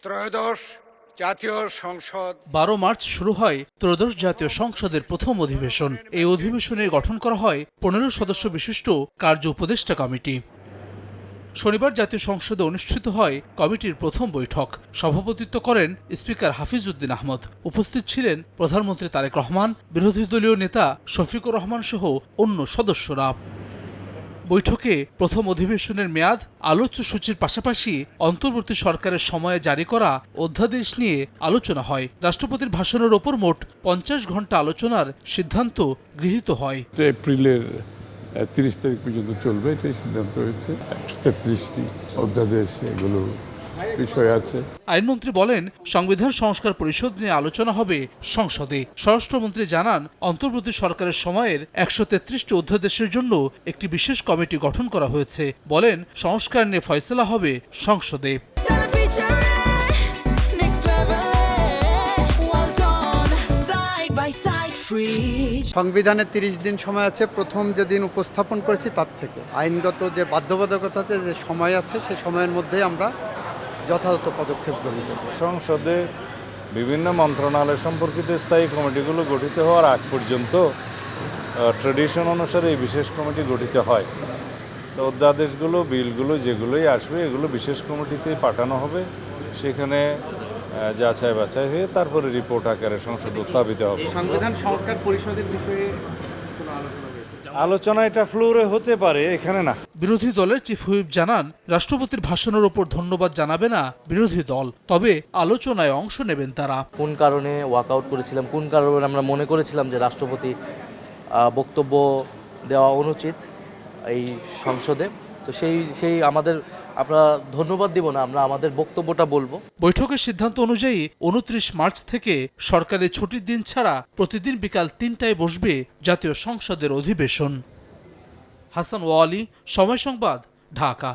ত্রয়োদশ জাতীয় সংসদ 12 মার্চ শুরু হয় ত্রয়োদশ জাতীয় সংসদের প্রথম অধিবেশন। এই অধিবেশনে গঠন করা হয় 15 সদস্য বিশিষ্ট কার্য উপদেষ্টা কমিটি। শনিবার জাতীয় সংসদে অনুষ্ঠিত হয় কমিটির প্রথম বৈঠক। সভাপতিত্ব করেন স্পিকার হাফিজ উদ্দিন আহমদ। উপস্থিত ছিলেন প্রধানমন্ত্রী তারেক রহমান, বিরোধী দলীয় নেতা শফিকুর রহমান সহ অন্য সদস্যরা। বৈঠকে প্রথম অধিবেশনের মেয়াদ, আলোচ্য সূচির পাশাপাশি অন্তর্বর্তী সরকারের সময়ে জারি করা অধ্যাদেশ নিয়ে আলোচনা হয়। রাষ্ট্রপতির ভাষণের ওপর মোট 50 ঘণ্টা আলোচনার সিদ্ধান্ত গৃহীত হয়। এপ্রিলের 30 তারিখ পর্যন্ত চলবে, এটাই সিদ্ধান্ত হয়েছে। 133টি অধ্যাদেশ এগুলো বিষয় আছে। আইনমন্ত্রী বলেন, সংবিধান সংস্কার পরিষদ নিয়ে আলোচনা হবে সংসদে। স্বরাষ্ট্রমন্ত্রী জানান, অন্তর্বর্তী সরকারের সময়ের 133টি অধ্যাদেশের জন্য একটি বিশেষ কমিটি গঠন করা হয়েছে। বলেন, সংস্কার নিয়ে ফয়সালা হবে সংসদে। সংবিধানে 30 দিন সময় আছে। প্রথম যেদিন উপস্থাপন করেছি তার থেকে আইনগত যে বাধ্যবাধকতা আছে, যে সময় আছে, সেই সময়ের মধ্যেই আমরা যথাযথ পদক্ষেপ গ্রহণ করব। সংসদে বিভিন্ন মন্ত্রণালয় সম্পর্কিত স্থায়ী কমিটিগুলো গঠিত হওয়ার আগ পর্যন্ত ট্র্যাডিশন অনুসারে এই বিশেষ কমিটি গঠিত হয়। তো অধ্যাদেশগুলো, বিলগুলো যেগুলোই আসবে এগুলো বিশেষ কমিটিতে পাঠানো হবে। সেখানে যাচাই বাছাই হয়ে তারপরে রিপোর্ট আকারে সংসদে উত্থাপিত হবে। সংবিধান সংস্কার পরিষদের বিষয়ে আলোচনা এটা ফ্লোরে হতে পারে, এখানে না। বিরোধী দলের চিফ হুইপ জানান, রাষ্ট্রপতির ভাষণের ওপর ধন্যবাদ জানাবে না বিরোধী দল, তবে আলোচনায় অংশ নেবেন তারা। কোন কারণে ওয়াকআউট করেছিলাম, কোন কারণে আমরা মনে করেছিলাম যে রাষ্ট্রপতি বক্তব্য দেওয়া অনুচিত এই সংসদে, তো সেই আমরা ধন্যবাদ দিব না, আমরা আমাদের বক্তব্যটা বলবো। বৈঠকের সিদ্ধান্ত অনুযায়ী 29 মার্চ থেকে সরকারি ছুটির দিন ছাড়া প্রতিদিন বিকাল 3টায় বসবে জাতীয় সংসদের অধিবেশন। হাসান ওয়ালি, সময় সংবাদ, ঢাকা।